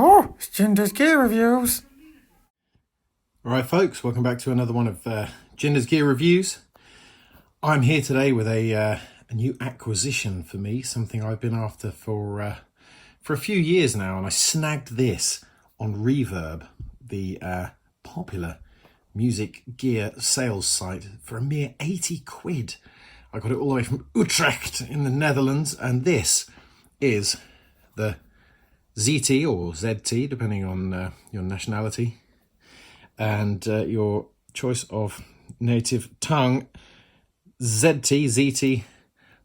Oh, it's Jinder's Gear Reviews. All right, folks, welcome back to another one of Jinder's Gear Reviews. I'm here today with a new acquisition for me, something I've been after for a few years now, and I snagged this on Reverb, the popular music gear sales site, for a mere 80 quid. I got it all the way from Utrecht in the Netherlands, and this is the ZT or ZT, depending on your nationality and your choice of native tongue, ZT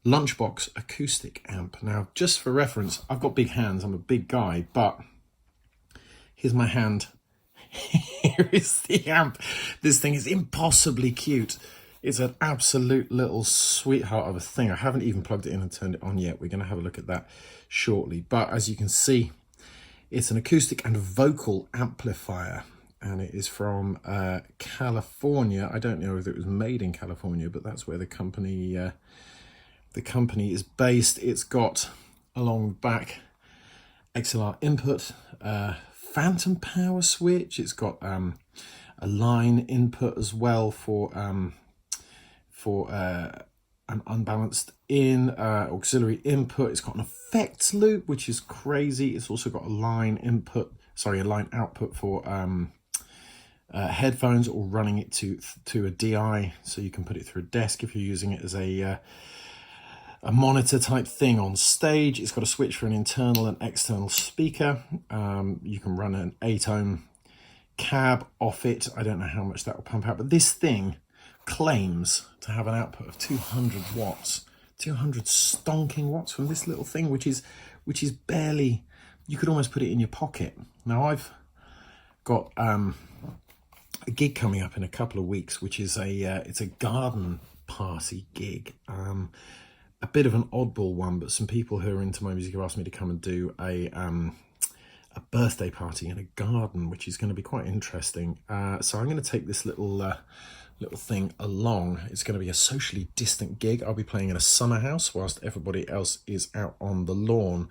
Lunchbox acoustic amp. Now, just for reference, I've got big hands, I'm a big guy, but here's my hand. Here is the amp. This thing is impossibly cute. It's an absolute little sweetheart of a thing. I haven't even plugged it in and turned it on yet. We're going to have a look at that shortly. But as you can see, it's an acoustic and vocal amplifier, and it is from California. I don't know if it was made in California, but that's where the company is based. It's got along the back XLR input, phantom power switch. It's got a line input as well for an unbalanced auxiliary input. It's got an effects loop, which is crazy. It's also got a line output for headphones, or running it to a DI, so you can put it through a desk if you're using it as a monitor type thing on stage. It's got a switch for an internal and external speaker. You can run an 8-ohm cab off it. I don't know how much that will pump out, but this thing claims to have an output of 200 watts, 200 stonking watts from this little thing, which is barely, you could almost put it in your pocket. Now, I've got a gig coming up in a couple of weeks, which is it's a garden party gig, a bit of an oddball one, but some people who are into my music have asked me to come and do a birthday party in a garden, which is going to be quite interesting. So I'm going to take this little thing along. It's going to be a socially distant gig. I'll be playing in a summer house whilst everybody else is out on the lawn,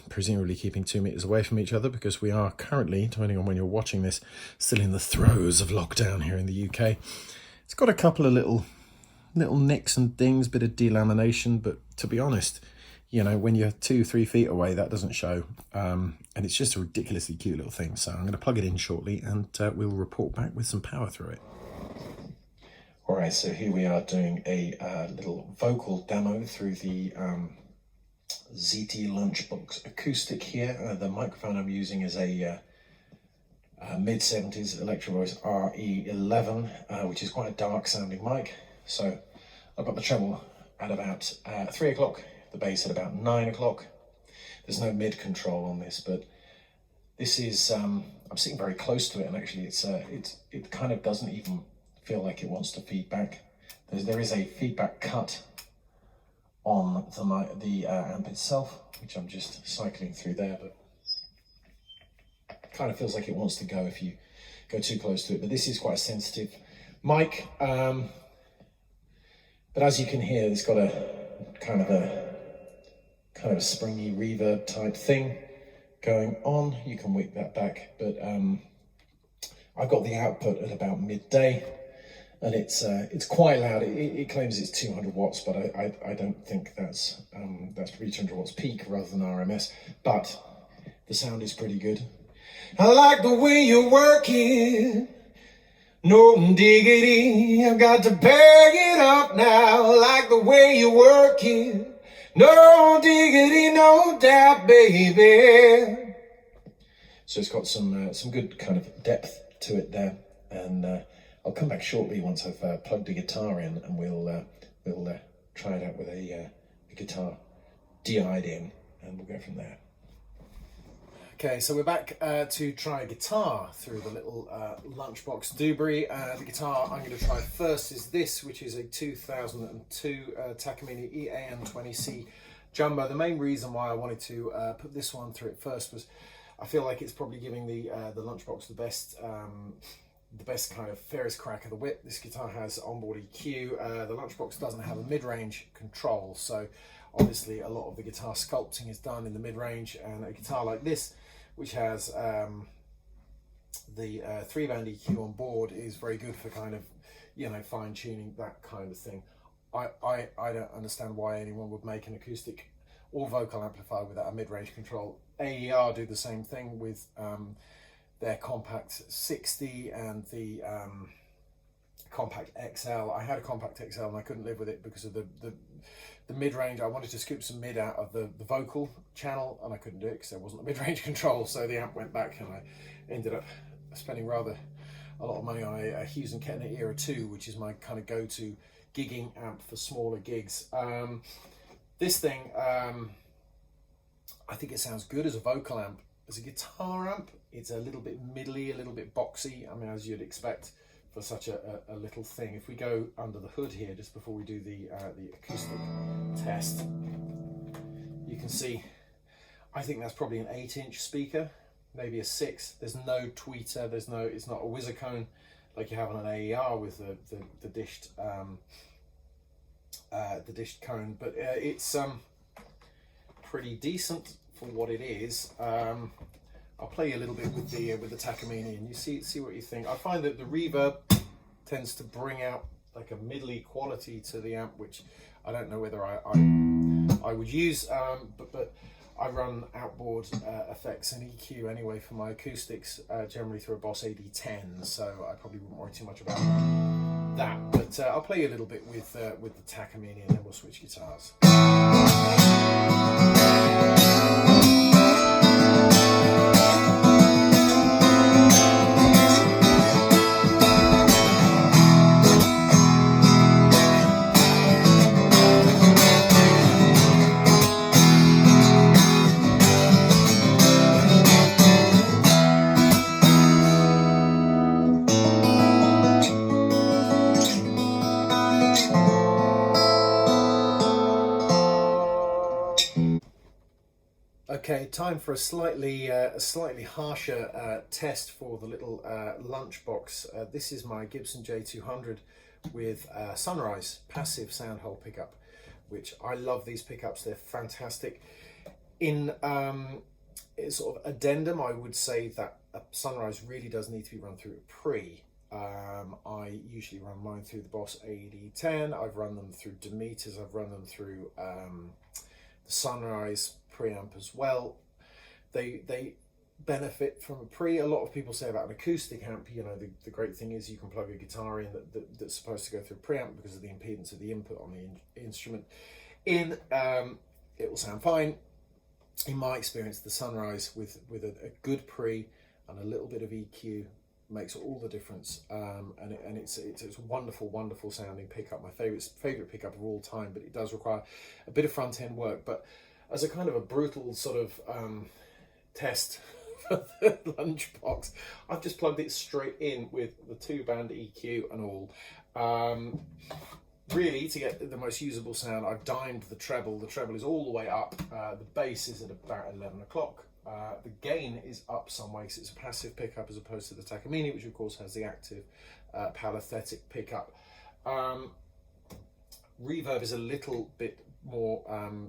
presumably keeping 2 meters away from each other, because we are currently, depending on when you're watching this, still in the throes of lockdown here in the UK. It's got a couple of little nicks and dings, bit of delamination, but to be honest, you know, when you're 2-3 feet away, that doesn't show. And it's just a ridiculously cute little thing. So I'm going to plug it in shortly, and we'll report back with some power through it. All right, so here we are doing a little vocal demo through the ZT Lunchbox acoustic here. The microphone I'm using is a mid-70s Electro Voice RE11, which is quite a dark sounding mic. So I've got the treble at about 3 o'clock, the bass at about 9 o'clock. There's no mid control on this, but this is, I'm sitting very close to it, and actually it kind of doesn't even feel like it wants to feedback. There is a feedback cut on the amp itself, which I'm just cycling through there, but it kind of feels like it wants to go if you go too close to it. But this is quite a sensitive mic, but as you can hear, it's got a kind of a springy reverb type thing going on. You can wick that back, but I've got the output at about midday, and it's quite loud. It claims it's 200 watts, but I don't think that's probably 200 watts peak rather than RMS, but the sound is pretty good. I like the way you work it. No diggity, I've got to bag it up now. I like the way you work it. No diggity, no doubt, baby. So it's got some good kind of depth to it there, and I'll come back shortly once I've plugged the guitar in, and we'll try it out with a guitar DI'd in, and we'll go from there. Okay, so we're back to try guitar through the little Lunchbox Dewberry. The guitar I'm going to try first is this, which is a 2002 Takamine EAN20C Jumbo. The main reason why I wanted to put this one through it first was I feel like it's probably giving the Lunchbox the best kind of fairest crack of the whip. This guitar has onboard EQ. The Lunchbox doesn't have a mid-range control, so obviously a lot of the guitar sculpting is done in the mid-range, and a guitar like this which has the 3-band EQ on board, is very good for kind of, you know, fine tuning, that kind of thing. I don't understand why anyone would make an acoustic or vocal amplifier without a mid-range control. AER do the same thing with their Compact 60 and the Compact XL. I had a Compact XL and I couldn't live with it because of the mid-range. I wanted to scoop some mid out of the vocal channel and I couldn't do it because there wasn't a mid-range control, so the amp went back and I ended up spending rather a lot of money on a Hughes & Kettner Era 2, which is my kind of go-to gigging amp for smaller gigs. This thing, I think it sounds good as a vocal amp. As a guitar amp, it's a little bit middly, a little bit boxy. I mean, as you'd expect for such a little thing. If we go under the hood here, just before we do the acoustic test, you can see, I think that's probably an 8-inch speaker, maybe a 6. There's no tweeter. There's no. It's not a whizzer cone like you have on an AER with the dished cone, but it's pretty decent for what it is. I'll play you a little bit with the Takamine, and you see what you think. I find that the reverb tends to bring out like a middly quality to the amp, which I don't know whether I would use, but I run outboard effects and EQ anyway for my acoustics, generally through a Boss AD10, so I probably wouldn't worry too much about that. But I'll play you a little bit with the Takamine, and then we'll switch guitars. Okay, time for a slightly harsher test for the little Lunchbox. This is my Gibson J200 with Sunrise passive sound hole pickup, which I love these pickups. They're fantastic. In sort of addendum, I would say that a Sunrise really does need to be run through a pre. I usually run mine through the Boss AD10. I've run them through Demeters. I've run them through the Sunrise preamp as well. They benefit from a pre. A lot of people say about an acoustic amp, you know, the great thing is you can plug a guitar in that's supposed to go through a preamp because of the impedance of the input on the instrument in. It will sound fine. In my experience, the Sunrise with a good pre and a little bit of EQ makes all the difference, and it's a wonderful sounding pickup. My favorite pickup of all time, but it does require a bit of front end work. But as a kind of a brutal sort of test for the Lunchbox, I've just plugged it straight in with the 2-band EQ and all. Really, to get the most usable sound, I've dimed the treble. The treble is all the way up. The bass is at about 11 o'clock. The gain is up some way because it's a passive pickup as opposed to the Takamine, which of course has the active palathetic pickup. Reverb is a little bit more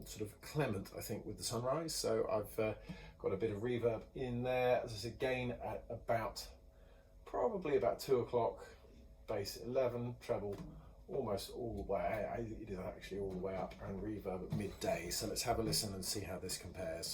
sort of clement, I think, with the Sunrise, so I've got a bit of reverb in there. As I said, gain at probably about 2 o'clock, bass 11, treble almost all the way. It is actually all the way up, and reverb at midday. So let's have a listen and see how this compares.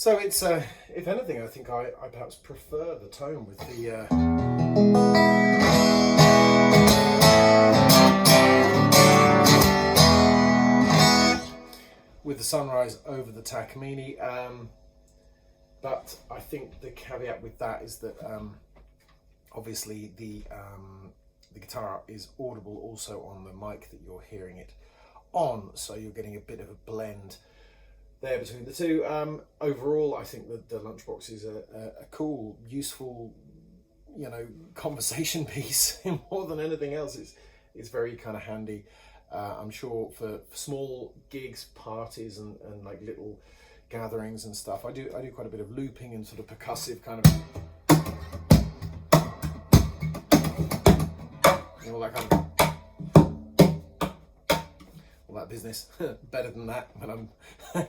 So it's, if anything, I think I perhaps prefer the tone with the Sunrise over the Takamine, but I think the caveat with that is that obviously the guitar is audible also on the mic that you're hearing it on, so you're getting a bit of a blend there between the two. Overall, I think that the Lunchbox is a cool, useful, conversation piece. More than anything else, it's very kind of handy. I'm sure for small gigs, parties, and like little gatherings and stuff. I do quite a bit of looping and sort of percussive kind of, all that kind of, all that business. Better than that when I'm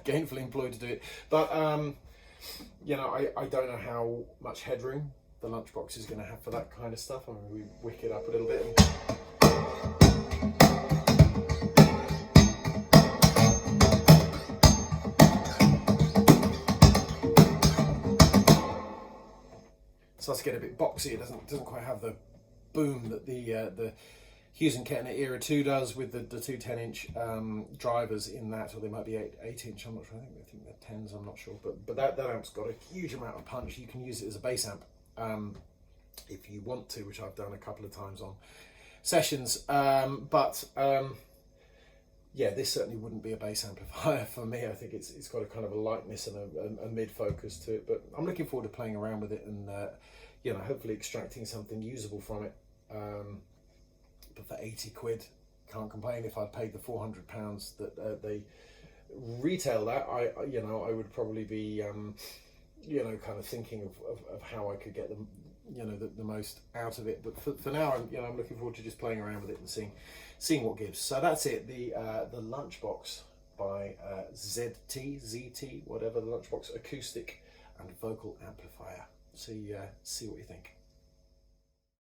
gainfully employed to do it. But I don't know how much headroom the Lunchbox is going to have for that kind of stuff. I mean, we wick it up a little bit. Starts to get a bit boxy. It doesn't quite have the boom that the Hughes and Kettner Era 2 does with the two 10-inch drivers in that, or they might be 8-inch. I'm not sure. I think they're 10s. I'm not sure. But that amp's got a huge amount of punch. You can use it as a bass amp if you want to, which I've done a couple of times on sessions. Yeah, this certainly wouldn't be a bass amplifier for me. I think it's got a kind of a lightness and a mid-focus to it. But I'm looking forward to playing around with it and hopefully extracting something usable from it. But for 80 quid, can't complain. If I'd paid the £400 that they retail that, I would probably be kind of thinking of how I could get them the most out of it. But for now, I'm looking forward to just playing around with it and seeing what gives. So that's it. The Lunchbox by ZT, whatever, the Lunchbox acoustic and vocal amplifier. See what you think.